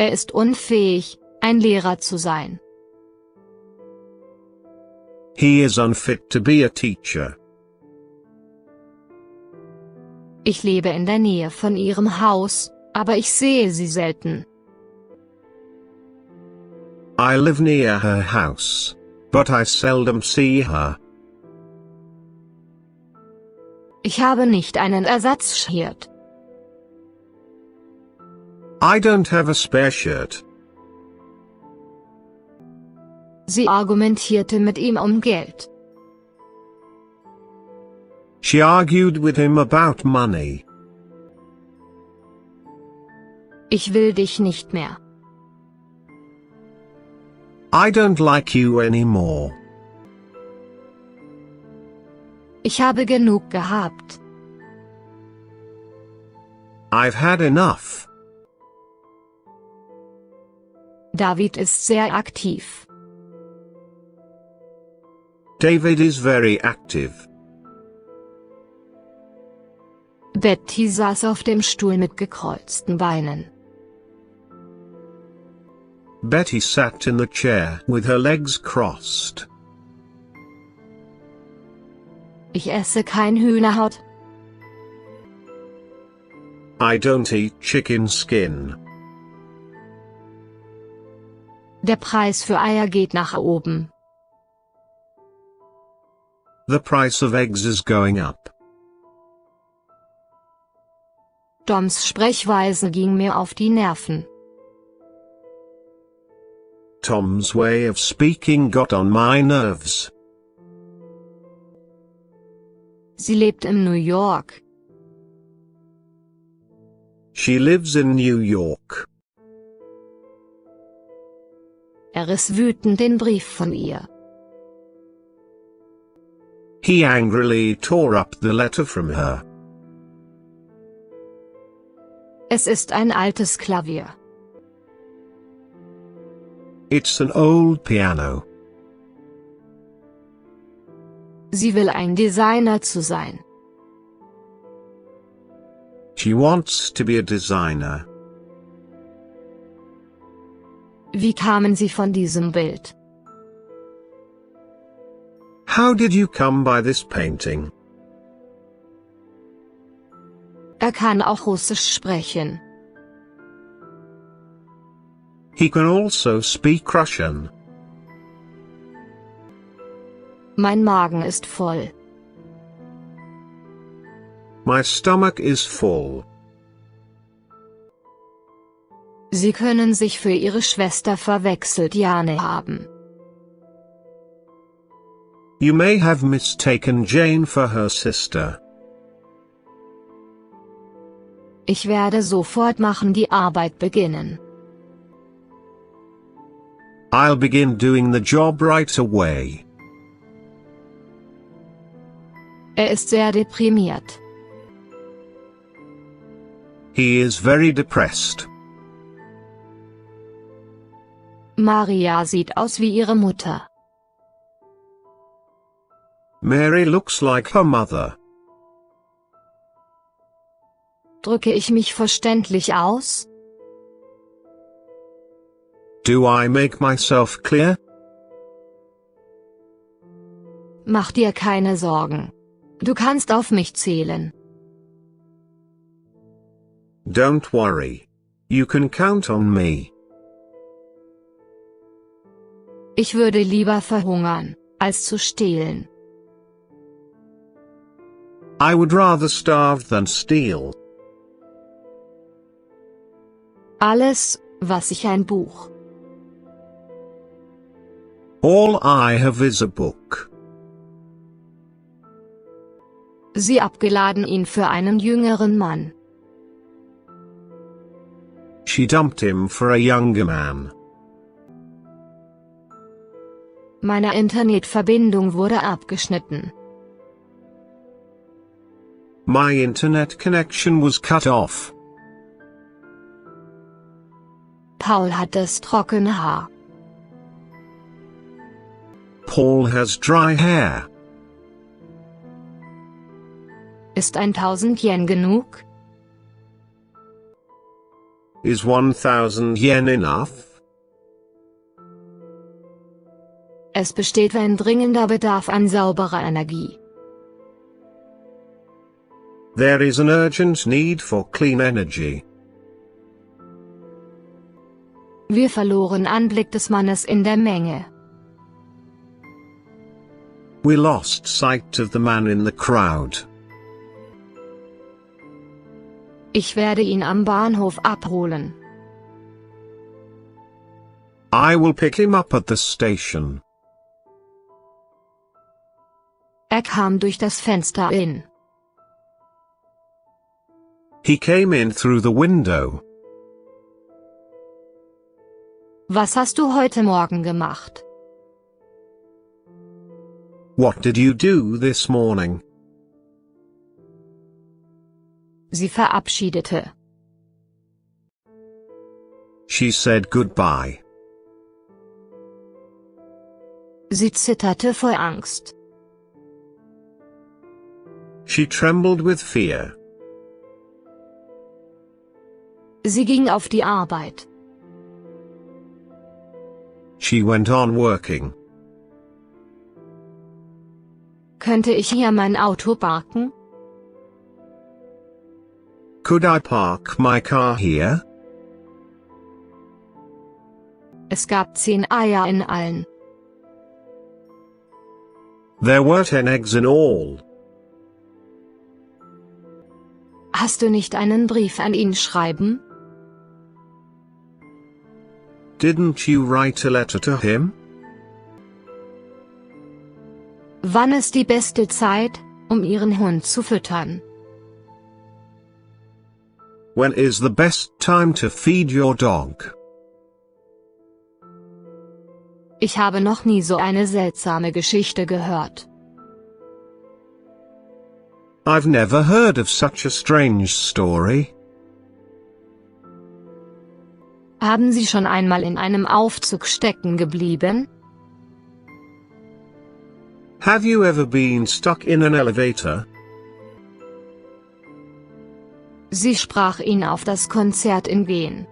Er ist unfähig, ein Lehrer zu sein. He is unfit to be a teacher. Ich lebe in der Nähe von ihrem Haus, aber ich sehe sie selten. I live near her house, but I seldom see her. Ich habe nicht einen Ersatzshirt. I don't have a spare shirt. Sie argumentierte mit ihm um Geld. She argued with him about money. Ich will dich nicht mehr. I don't like you anymore. Ich habe genug gehabt. I've had enough. David ist sehr aktiv. David is very active. Betty saß auf dem Stuhl mit gekreuzten Beinen. Betty sat in the chair with her legs crossed. Ich esse kein Hühnerhaut. I don't eat chicken skin. Der Preis für Eier geht nach oben. The price of eggs is going up. Toms Sprechweise ging mir auf die Nerven. Tom's way of speaking got on my nerves. Sie lebt in New York. She lives in New York. Er riss wütend den Brief von ihr. He angrily tore up the letter from her. Es ist ein altes Klavier. It's an old piano. Sie will ein Designer zu sein. She wants to be a designer. Wie kamen Sie von diesem Bild? How did you come by this painting? Er kann auch Russisch sprechen. He can also speak Russian. Mein Magen ist voll. My stomach is full. Sie können sich für Ihre Schwester verwechselt Jane haben. You may have mistaken Jane for her sister. Ich werde sofort machen die Arbeit beginnen. I'll begin doing the job right away. Er ist sehr deprimiert. He is very depressed. Maria sieht aus wie ihre Mutter. Mary looks like her mother. Drücke ich mich verständlich aus? Do I make myself clear? Mach dir keine Sorgen. Du kannst auf mich zählen. Don't worry. You can count on me. Ich würde lieber verhungern, als zu stehlen. I would rather starve than steal. Alles, was ich ein Buch. All I have is a book. Sie abgeladen ihn für einen jüngeren Mann. She dumped him for a younger man. Meine Internetverbindung wurde abgeschnitten. My internet connection was cut off. Paul hat das trockene Haar. Paul has dry hair. Ist 1000 Yen genug? Is 1000 yen enough? Es besteht ein dringender Bedarf an sauberer Energie. There is an urgent need for clean energy. Wir verloren Anblick des Mannes in der Menge. We lost sight of the man in the crowd. Ich werde ihn am Bahnhof abholen. I will pick him up at the station. Er kam durch das Fenster in. He came in through the window. Was hast du heute Morgen gemacht? What did you do this morning? Sie verabschiedete. She said goodbye. Sie zitterte vor Angst. She trembled with fear. Sie ging auf die Arbeit. She went on working. Könnte ich hier mein Auto parken? Could I park my car here? Es gab 10 Eier in allen. There were 10 eggs in all. Hast du nicht einen Brief an ihn schreiben? Didn't you write a letter to him? Wann ist die beste Zeit, um Ihren Hund zu füttern? When is the best time to feed your dog? Ich habe noch nie so eine seltsame Geschichte gehört. I've never heard of such a strange story. Haben Sie schon einmal in einem Aufzug stecken geblieben? Have you ever been stuck in an elevator? Sie sprach ihn auf das Konzert in gehen.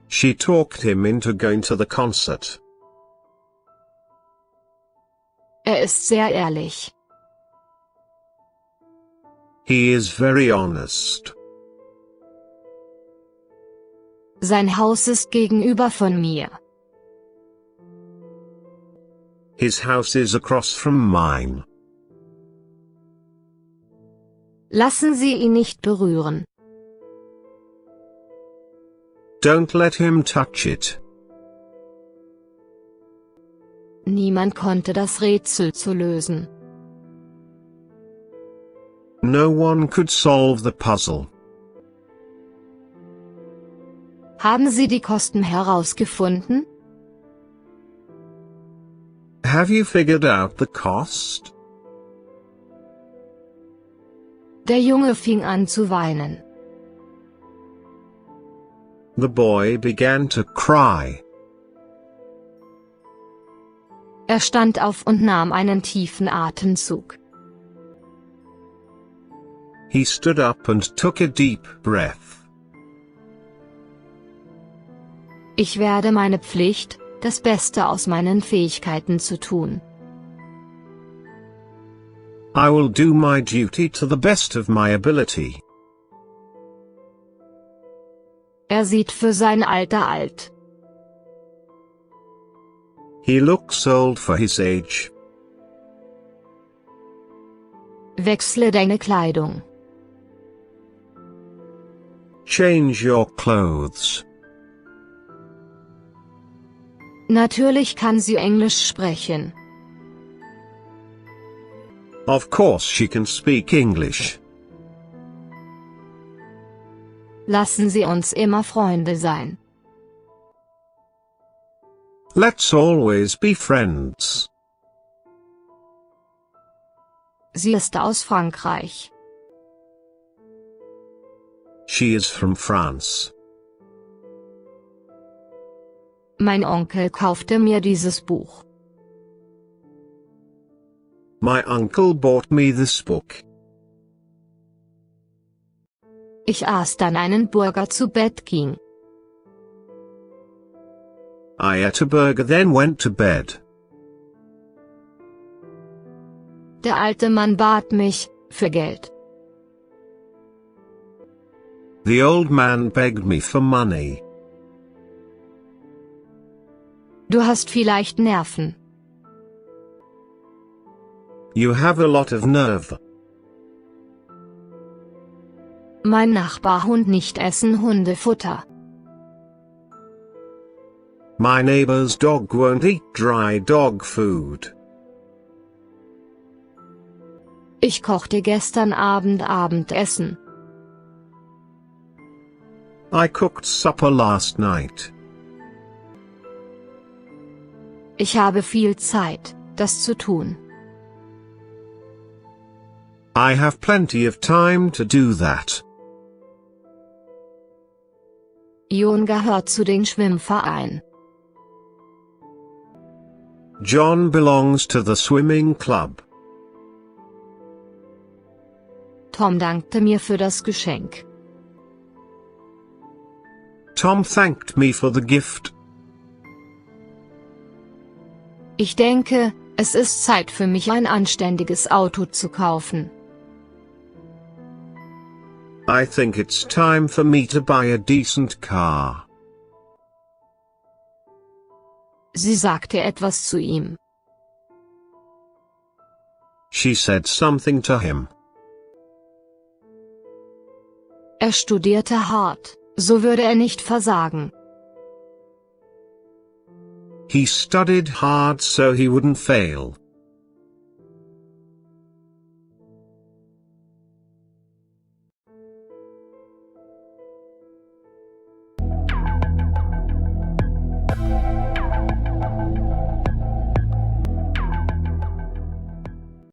She talked him into going to the concert. Er ist sehr ehrlich. He is very honest. Sein Haus ist gegenüber von mir. His house is across from mine. Lassen Sie ihn nicht berühren. Don't let him touch it. Niemand konnte das Rätsel zu lösen. No one could solve the puzzle. Haben Sie die Kosten herausgefunden? Have you figured out the cost? Der Junge fing an zu weinen. The boy began to cry. Er stand auf und nahm einen tiefen Atemzug. He stood up and took a deep breath. Ich werde meine Pflicht, das Beste aus meinen Fähigkeiten zu tun. I will do my duty to the best of my ability. Er sieht für sein Alter alt. He looks old for his age. Wechsle deine Kleidung. Change your clothes. Natürlich kann sie Englisch sprechen. Of course she can speak English. Lassen Sie uns immer Freunde sein. Let's always be friends. Sie ist aus Frankreich. She is from France. Mein Onkel kaufte mir dieses Buch. My uncle bought me this book. Ich aß dann einen Burger zu Bett ging. I ate a burger then went to bed. Der alte Mann bat mich für Geld. The old man begged me for money. Du hast vielleicht Nerven. You have a lot of nerve. Mein Nachbarhund nicht essen Hundefutter. My neighbor's dog won't eat dry dog food. Ich kochte gestern Abend Abendessen. I cooked supper last night. Ich habe viel Zeit, das zu tun. I have plenty of time to do that. Jon gehört zu den Schwimmverein. John belongs to the swimming club. Tom dankte mir für das Geschenk. Tom thanked me for the gift. Ich denke, es ist Zeit für mich ein anständiges Auto zu kaufen. I think it's time for me to buy a decent car. Sie sagte etwas zu ihm. She said something to him. Er studierte hart, so würde er nicht versagen. He studied hard so he wouldn't fail.